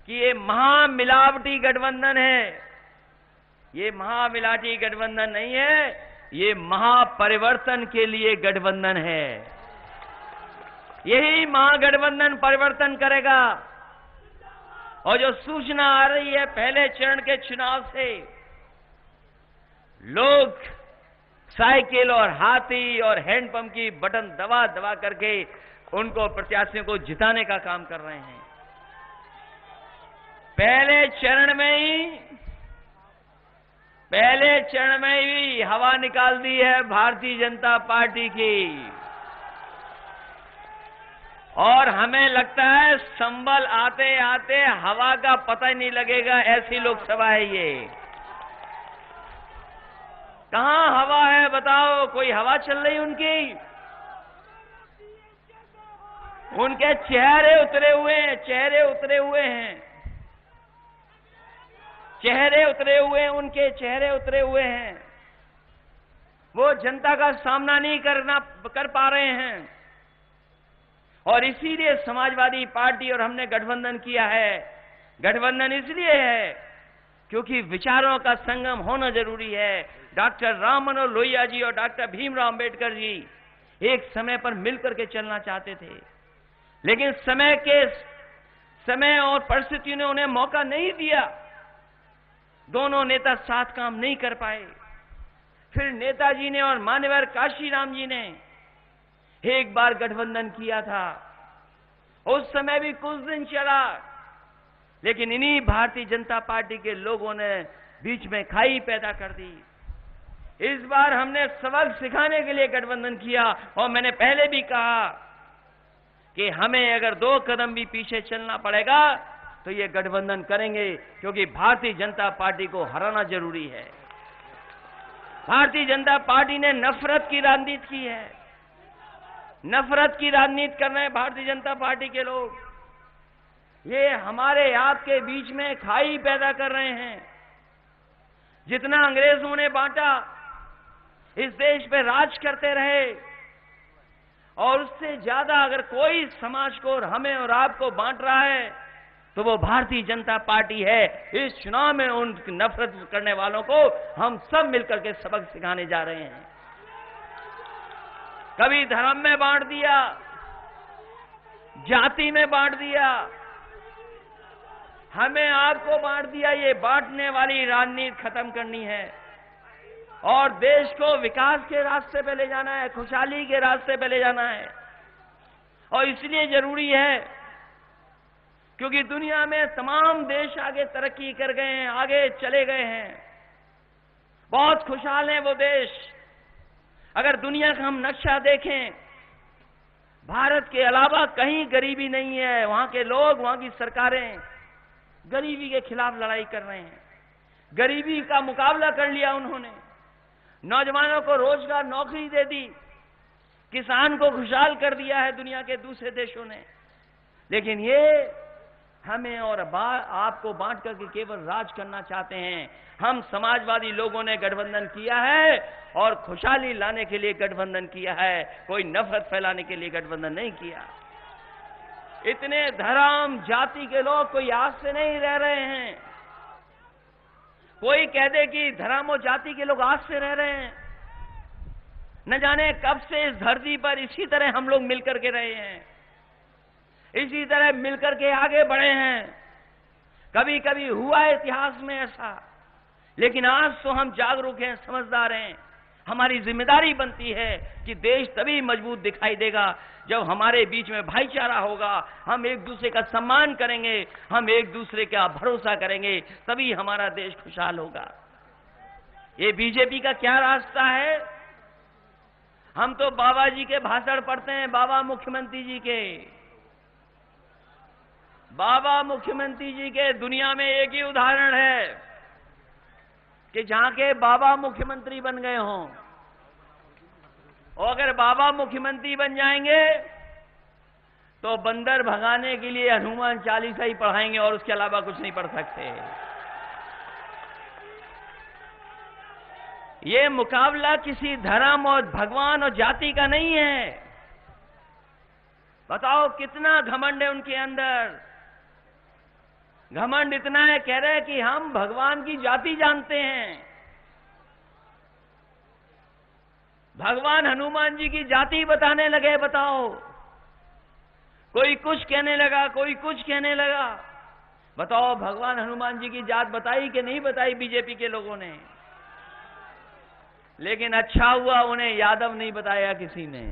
कि ये महामिलावटी गठबंधन है। ये महामिलावटी गठबंधन नहीं है, ये महापरिवर्तन के लिए गठबंधन है। यही महागठबंधन परिवर्तन करेगा। और जो सूचना आ रही है पहले चरण के चुनाव से, लोग साइकिल और हाथी और हैंडपंप की बटन दबा दबा करके उनको प्रत्याशियों को जिताने का काम कर रहे हैं। पहले चरण में ही हवा निकाल दी है भारतीय जनता पार्टी की। और हमें लगता है संभल आते आते हवा का पता ही नहीं लगेगा, ऐसी लोकसभा है ये। कहां हवा है बताओ? कोई हवा चल रही उनकी? उनके चेहरे उतरे हुए हैं, चेहरे उतरे हुए हैं, चेहरे उतरे हुए हैं, उनके चेहरे उतरे हुए हैं। वो जनता का सामना नहीं कर पा रहे हैं। और इसीलिए समाजवादी पार्टी और हमने गठबंधन किया है। गठबंधन इसलिए है क्योंकि विचारों का संगम होना जरूरी है। डॉक्टर राम मनोहर लोहिया जी और डॉक्टर भीमराव अंबेडकर जी एक समय पर मिलकर के चलना चाहते थे, लेकिन समय और परिस्थितियों ने उन्हें मौका नहीं दिया। दोनों नेता साथ काम नहीं कर पाए। फिर नेताजी ने और मान्यवर काशीराम जी ने एक बार गठबंधन किया था। उस समय भी कुछ दिन चला, लेकिन इन्हीं भारतीय जनता पार्टी के लोगों ने बीच में खाई पैदा कर दी। इस बार हमने सबक सिखाने के लिए गठबंधन किया। और मैंने पहले भी कहा कि हमें अगर 2 कदम भी पीछे चलना पड़ेगा तो ये गठबंधन करेंगे, क्योंकि भारतीय जनता पार्टी को हराना जरूरी है। भारतीय जनता पार्टी ने नफरत की राजनीति की है। नफरत की राजनीति कर रहे हैं भारतीय जनता पार्टी के लोग। ये हमारे आपके बीच में खाई पैदा कर रहे हैं। जितना अंग्रेजों ने बांटा, इस देश पे राज करते रहे, और उससे ज्यादा अगर कोई समाज को और हमें और आपको बांट रहा है तो वो भारतीय जनता पार्टी है। इस चुनाव में उन नफरत करने वालों को हम सब मिलकर के सबक सिखाने जा रहे हैं। कभी धर्म में बांट दिया, जाति में बांट दिया, हमें आपको बांट दिया। ये बांटने वाली राजनीति खत्म करनी है और देश को विकास के रास्ते पे ले जाना है, खुशहाली के रास्ते पे ले जाना है। और इसलिए जरूरी है क्योंकि दुनिया में तमाम देश आगे तरक्की कर गए हैं, आगे चले गए हैं, बहुत खुशहाल हैं वो देश। अगर दुनिया का हम नक्शा देखें, भारत के अलावा कहीं गरीबी नहीं है। वहां के लोग, वहां की सरकारें गरीबी के खिलाफ लड़ाई कर रहे हैं। गरीबी का मुकाबला कर लिया उन्होंने। नौजवानों को रोजगार, नौकरी दे दी, किसान को खुशहाल कर दिया है दुनिया के दूसरे देशों ने। लेकिन ये हमें और आपको बांट करके केवल राज करना चाहते हैं। हम समाजवादी लोगों ने गठबंधन किया है और खुशहाली लाने के लिए गठबंधन किया है, कोई नफरत फैलाने के लिए गठबंधन नहीं किया। इतने धर्म जाति के लोग कोई आज से नहीं रह रहे हैं। कोई कह दे कि धर्म और जाति के लोग आज से रह रहे हैं, न जाने कब से इस धरती पर इसी तरह हम लोग मिलकर के रहे हैं, इसी तरह मिलकर के आगे बढ़े हैं। कभी कभी हुआ इतिहास में ऐसा, लेकिन आज तो हम जागरूक हैं, समझदार हैं। हमारी जिम्मेदारी बनती है कि देश तभी मजबूत दिखाई देगा जब हमारे बीच में भाईचारा होगा, हम एक दूसरे का सम्मान करेंगे, हम एक दूसरे का भरोसा करेंगे, तभी हमारा देश खुशहाल होगा। ये बीजेपी का क्या रास्ता है? हम तो बाबा जी के भाषण पढ़ते हैं, बाबा मुख्यमंत्री जी के। बाबा मुख्यमंत्री जी के दुनिया में एक ही उदाहरण है कि जहां के बाबा मुख्यमंत्री बन गए हों। और अगर बाबा मुख्यमंत्री बन जाएंगे तो बंदर भगाने के लिए हनुमान चालीसा ही पढ़ाएंगे और उसके अलावा कुछ नहीं पढ़ सकते। ये मुकाबला किसी धर्म और भगवान और जाति का नहीं है। बताओ कितना घमंड है उनके अंदर। घमंड इतना है, कह रहे हैं कि हम भगवान की जाति जानते हैं। भगवान हनुमान जी की जाति बताने लगे। बताओ, कोई कुछ कहने लगा, कोई कुछ कहने लगा। बताओ, भगवान हनुमान जी की जात बताई कि नहीं बताई बीजेपी के लोगों ने? लेकिन अच्छा हुआ उन्हें यादव नहीं बताया, किसी ने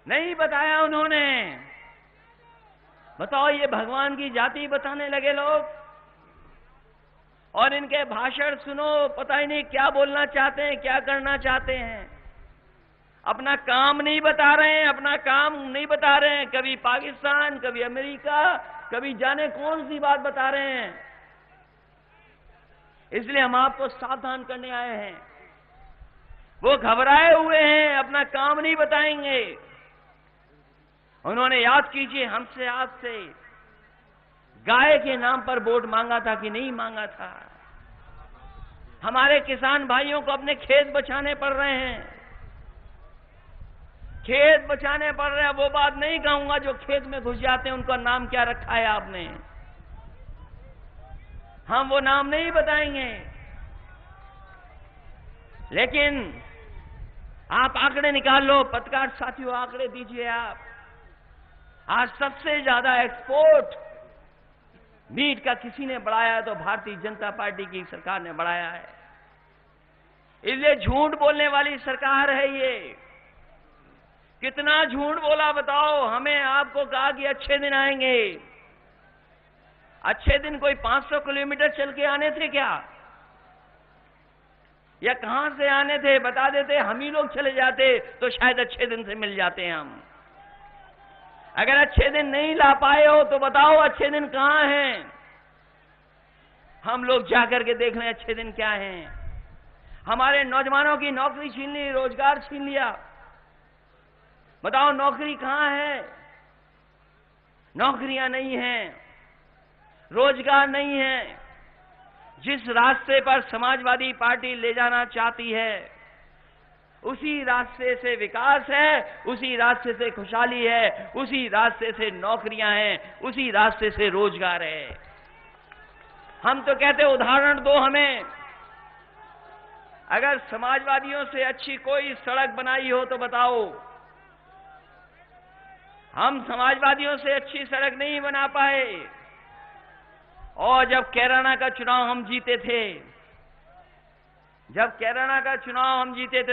नहीं बताया उन्होंने। बताओ, ये भगवान की जाति बताने लगे लोग, और इनके भाषण सुनो, पता ही नहीं क्या बोलना चाहते हैं, क्या करना चाहते हैं। अपना काम नहीं बता रहे हैं, अपना काम नहीं बता रहे हैं। कभी पाकिस्तान, कभी अमेरिका, कभी जाने कौन सी बात बता रहे हैं। इसलिए हम आपको सावधान करने आए हैं। वो घबराए हुए हैं, अपना काम नहीं बताएंगे। उन्होंने, याद कीजिए, हमसे आपसे गाय के नाम पर वोट मांगा था कि नहीं मांगा था। हमारे किसान भाइयों को अपने खेत बचाने पड़ रहे हैं, खेत बचाने पड़ रहे हैं। वो बात नहीं कहूंगा जो खेत में घुस जाते हैं, उनका नाम क्या रखा है आपने, हम वो नाम नहीं बताएंगे। लेकिन आप आंकड़े निकाल लो, पत्रकार साथियों, आंकड़े दीजिए आप। आज सबसे ज्यादा एक्सपोर्ट मीट का किसी ने बढ़ाया है तो भारतीय जनता पार्टी की सरकार ने बढ़ाया है। इसलिए झूठ बोलने वाली सरकार है ये। कितना झूठ बोला बताओ। हमें आपको कहा कि अच्छे दिन आएंगे। अच्छे दिन कोई 500 किलोमीटर चल के आने थे क्या, या कहां से आने थे? बता देते, हम ही लोग चले जाते तो शायद अच्छे दिन से मिल जाते हैं हम। अगर अच्छे दिन नहीं ला पाए हो तो बताओ अच्छे दिन कहां हैं, हम लोग जाकर के देख लें अच्छे दिन क्या हैं। हमारे नौजवानों की नौकरी छीन ली, रोजगार छीन लिया। बताओ, नौकरी कहां है? नौकरियां नहीं हैं, रोजगार नहीं है। जिस रास्ते पर समाजवादी पार्टी ले जाना चाहती है, उसी रास्ते से विकास है, उसी रास्ते से खुशहाली है, उसी रास्ते से नौकरियां हैं, उसी रास्ते से रोजगार है। हम तो कहते उदाहरण दो हमें। अगर समाजवादियों से अच्छी कोई सड़क बनाई हो तो बताओ। हम समाजवादियों से अच्छी सड़क नहीं बना पाए। और जब कैराना का चुनाव हम जीते थे,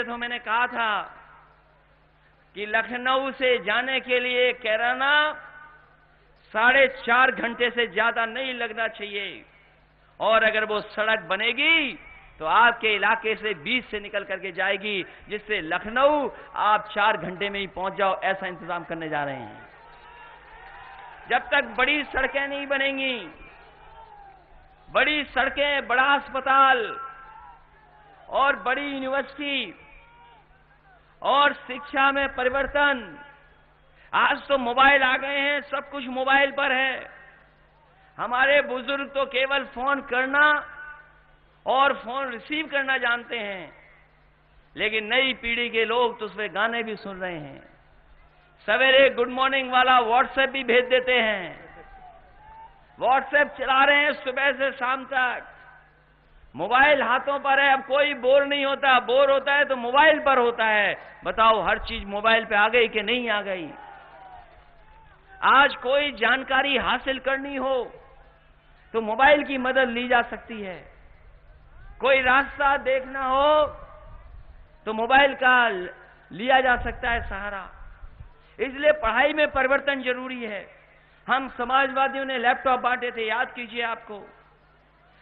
तो मैंने कहा था कि लखनऊ से जाने के लिए कैराना 4.5 घंटे से ज्यादा नहीं लगना चाहिए। और अगर वो सड़क बनेगी तो आपके इलाके से 20 से निकल करके जाएगी, जिससे लखनऊ आप 4 घंटे में ही पहुंच जाओ। ऐसा इंतजाम करने जा रहे हैं। जब तक बड़ी सड़कें नहीं बनेंगी, बड़ी सड़कें, बड़ा अस्पताल और बड़ी यूनिवर्सिटी और शिक्षा में परिवर्तन। आज तो मोबाइल आ गए हैं, सब कुछ मोबाइल पर है। हमारे बुजुर्ग तो केवल फोन करना और फोन रिसीव करना जानते हैं, लेकिन नई पीढ़ी के लोग तो उसमें गाने भी सुन रहे हैं। सवेरे गुड मॉर्निंग वाला व्हाट्सएप भी भेज देते हैं। व्हाट्सएप चला रहे हैं सुबह से शाम तक। मोबाइल हाथों पर है। अब कोई बोर नहीं होता, बोर होता है तो मोबाइल पर होता है। बताओ, हर चीज मोबाइल पे आ गई कि नहीं आ गई? आज कोई जानकारी हासिल करनी हो तो मोबाइल की मदद ली जा सकती है। कोई रास्ता देखना हो तो मोबाइल का लिया जा सकता है सहारा। इसलिए पढ़ाई में परिवर्तन जरूरी है। हम समाजवादियों ने लैपटॉप बांटे थे, याद कीजिए आपको।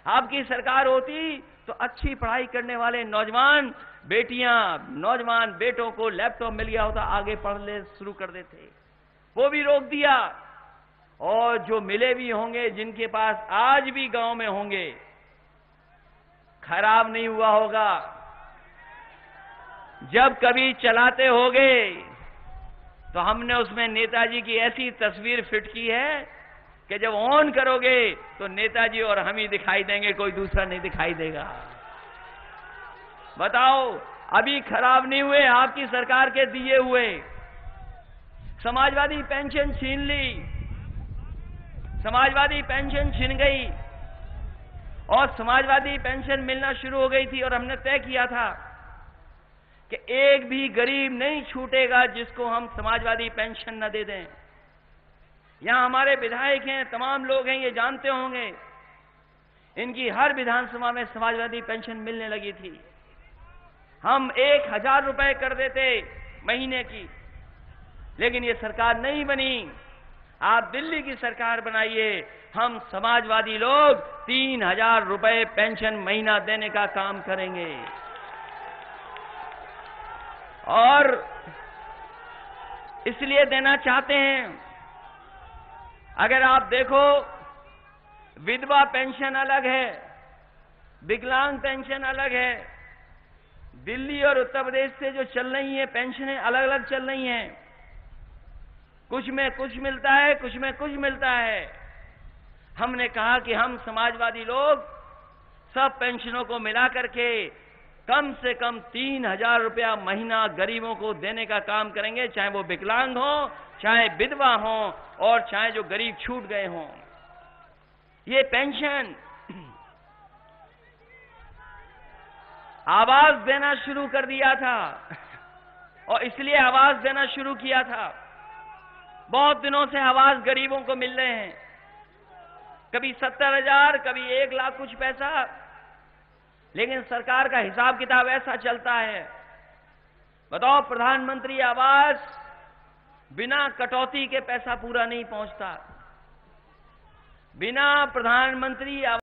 आपकी सरकार होती तो अच्छी पढ़ाई करने वाले नौजवान बेटियां, नौजवान बेटों को लैपटॉप मिल गया होता, आगे पढ़ने शुरू कर देते। वो भी रोक दिया। और जो मिले भी होंगे, जिनके पास आज भी गांव में होंगे, खराब नहीं हुआ होगा। जब कभी चलाते होगे तो हमने उसमें नेताजी की ऐसी तस्वीर फिट की है कि जब ऑन करोगे तो नेताजी और हम ही दिखाई देंगे, कोई दूसरा नहीं दिखाई देगा। बताओ, अभी खराब नहीं हुए आपकी सरकार के दिए हुए। समाजवादी पेंशन छीन ली, समाजवादी पेंशन छिन गई और समाजवादी पेंशन मिलना शुरू हो गई थी और हमने तय किया था कि एक भी गरीब नहीं छूटेगा जिसको हम समाजवादी पेंशन न दे दें। यहां हमारे विधायक हैं, तमाम लोग हैं, ये जानते होंगे, इनकी हर विधानसभा में समाजवादी पेंशन मिलने लगी थी। हम 1000 रुपए कर देते महीने की, लेकिन ये सरकार नहीं बनी। आप दिल्ली की सरकार बनाइए, हम समाजवादी लोग 3000 रुपए पेंशन महीना देने का काम करेंगे। और इसलिए देना चाहते हैं, अगर आप देखो विधवा पेंशन अलग है, विकलांग पेंशन अलग है। दिल्ली और उत्तर प्रदेश से जो चल रही है पेंशनें अलग अलग चल रही हैं। कुछ में कुछ मिलता है, कुछ में कुछ मिलता है। हमने कहा कि हम समाजवादी लोग सब पेंशनों को मिला करके कम से कम 3000 रुपया महीना गरीबों को देने का काम करेंगे, चाहे वो विकलांग हो, चाहे विधवा हो और चाहे जो गरीब छूट गए हों। ये पेंशन आवाज देना शुरू कर दिया था और इसलिए आवाज देना शुरू किया था। बहुत दिनों से आवाज गरीबों को मिल रहे हैं, कभी 70,000, कभी 1 लाख कुछ पैसा, लेकिन सरकार का हिसाब किताब ऐसा चलता है। बताओ, प्रधानमंत्री आवास बिना कटौती के पैसा पूरा नहीं पहुंचता। बिना प्रधानमंत्री